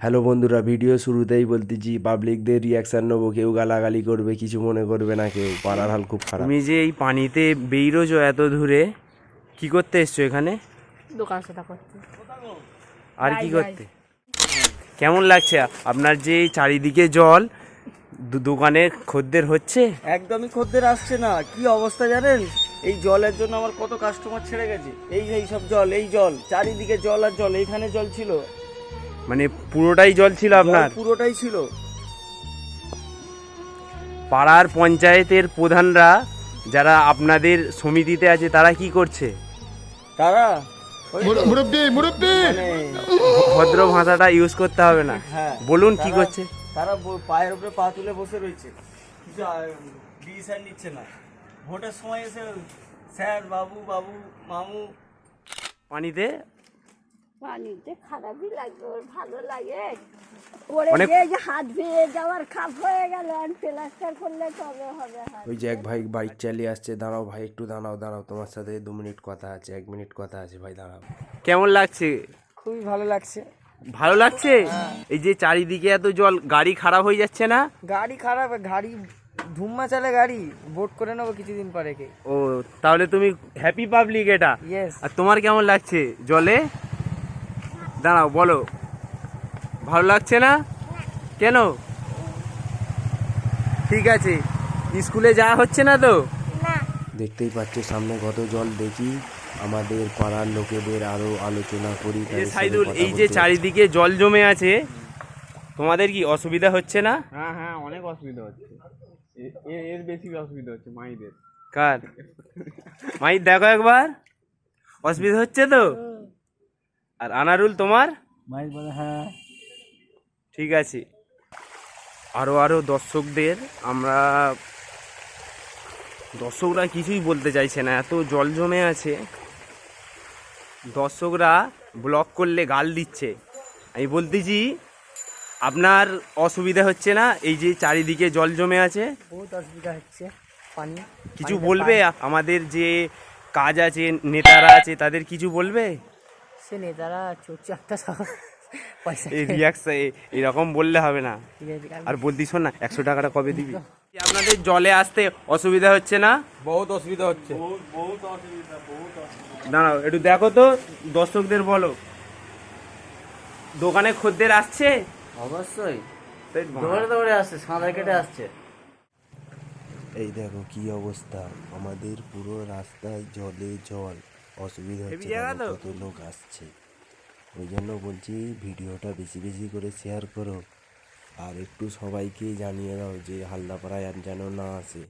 Hello বন্ধুরা, video শুরুতেই বলতেছি পাবলিকদের রিয়াকশান নেবো, কেউ গালাগালি করবে কিছু মনে করবে না কেউ, পাড়ার হাল খুব খারাপ। তুমি যে এই পানিতে বেইরোজো এত দূরে, কি করতে এসছো এখানে? দোকান সেটা করতে। আর কি করতে? কেমন লাগছে আপনার যে এই চারিদিকে জল, দোকানে খদ্দের হচ্ছে? একদমই খদ্দের আসছে না। কি অবস্থা জানেন? এই জলের জন্য আমার কত কাস্টমার ছেড়ে গেছে। এই সব জল, এই জল, চারিদিকে জল আর জল। এইখানে জল ছিল, মানে পুরোটাই জল ছিল আপনার? পুরোটাই ছিল। পাড়ার পঞ্চায়েতের প্রধানরা যারা আপনাদের সমিতিতে আছে তারা কি করছে? তারা ভদ্র ভাষাটা ইউজ করতে হবে না, হ্যাঁ, বলুন কি করছে? তারা পায়ের উপরে পা তুলে বসে রয়েছে, কিছু ডিসিশন নিচ্ছে না। ভোটের সময় এসে স্যার, বাবু, বাবু, মামু। পানিতে পানিতে খারাপই লাগবে, ওর ভালো লাগে। ওরে যে হাত ভেঙে যাওয়ার খাপ হয়ে গেল, আর প্লাস্টার করলে তবে হবে। ওই যে এক ভাই বাইক চালিয়ে আসছে, দাঁড়াও ভাই একটু দাঁড়াও, তোমার সাথে 2 মিনিট কথা আছে, 1 মিনিট কথা আছে ভাই, দাঁড়াও। কেমন লাগছে? খুবই ভালো লাগছে। ভালো লাগছে? এই যে চারিদিকে এত জল, গাড়ি খারাপ হয়ে যাচ্ছে না? গাড়ি খারাপ, গাড়ি ধুম্মা চালে গাড়ি। ভোট করে নেবো কিছুদিন পরে। কে? ও, তাহলে তুমি হ্যাপি পাবলিক এটা? ইয়েস। আর তোমার কেমন লাগছে জলে? দাঁড়াও, বলো। ভালো লাগছে না কেন? ঠিক আছে, স্কুলে যাওয়া হচ্ছে না তো? দেখতেই পাচ্ছ সামনে কত জল, দেখি আমাদের পাড়ার লোকেদের আরো আলোচনা করি। এই যে সাইদুল, এই যে চারিদিকে জল জমে আছে, তোমাদের কি অসুবিধা হচ্ছে না? হ্যাঁ হ্যাঁ, অনেক অসুবিধা হচ্ছে। এর বেশি অসুবিধা হচ্ছে মাইদের। কার? মাই দেখো একবার, অসুবিধা হচ্ছে তো? আর আনারুল তোমার? মাই বলে হ্যাঁ। ঠিক আছে, আরো দর্শকদের আমরা, দর্শকরা কিছুই বলতে চাইছে না, এত জল জমে আছে। দর্শকরা ব্লক করলে গাল দিচ্ছে। আমি বলতেছি আপনার অসুবিধা হচ্ছে না? এই যে চারিদিকে জল জমে আছে, বহুত অসুবিধা হচ্ছে। পানি কিছু বলবে? আমাদের যে কাজ আছে, নেতারা আছে, তাদের কিছু বলবে? সে নেতারা চুপচাপটা পয়সা এই রিয়াকশন এরকম বললে হবে না। আর বলতি শোন না, 100 টাকাটা কবে দিবি? আপনাদের জলে আসতে অসুবিধা হচ্ছে না? বহুত অসুবিধা হচ্ছে। দাঁড়াও একটু দেখো তো, দর্শকদের বলো। দোকানে খদ্দের আসছে? অবশ্যই দৌড়ে আসছে, সাঁতার কেটে আসছে। এই দেখো কি অবস্থা, আমাদের পুরো রাস্তায় জলে জল, অসুবিধা হচ্ছে, দেখো কত লোক আসছে। ওই জন্য বলছি ভিডিওটা বেশি বেশি করে শেয়ার করো, আর একটু সবাইকে জানিয়ে দাও যে হালদাপাড়ায় আর যেন না আসে।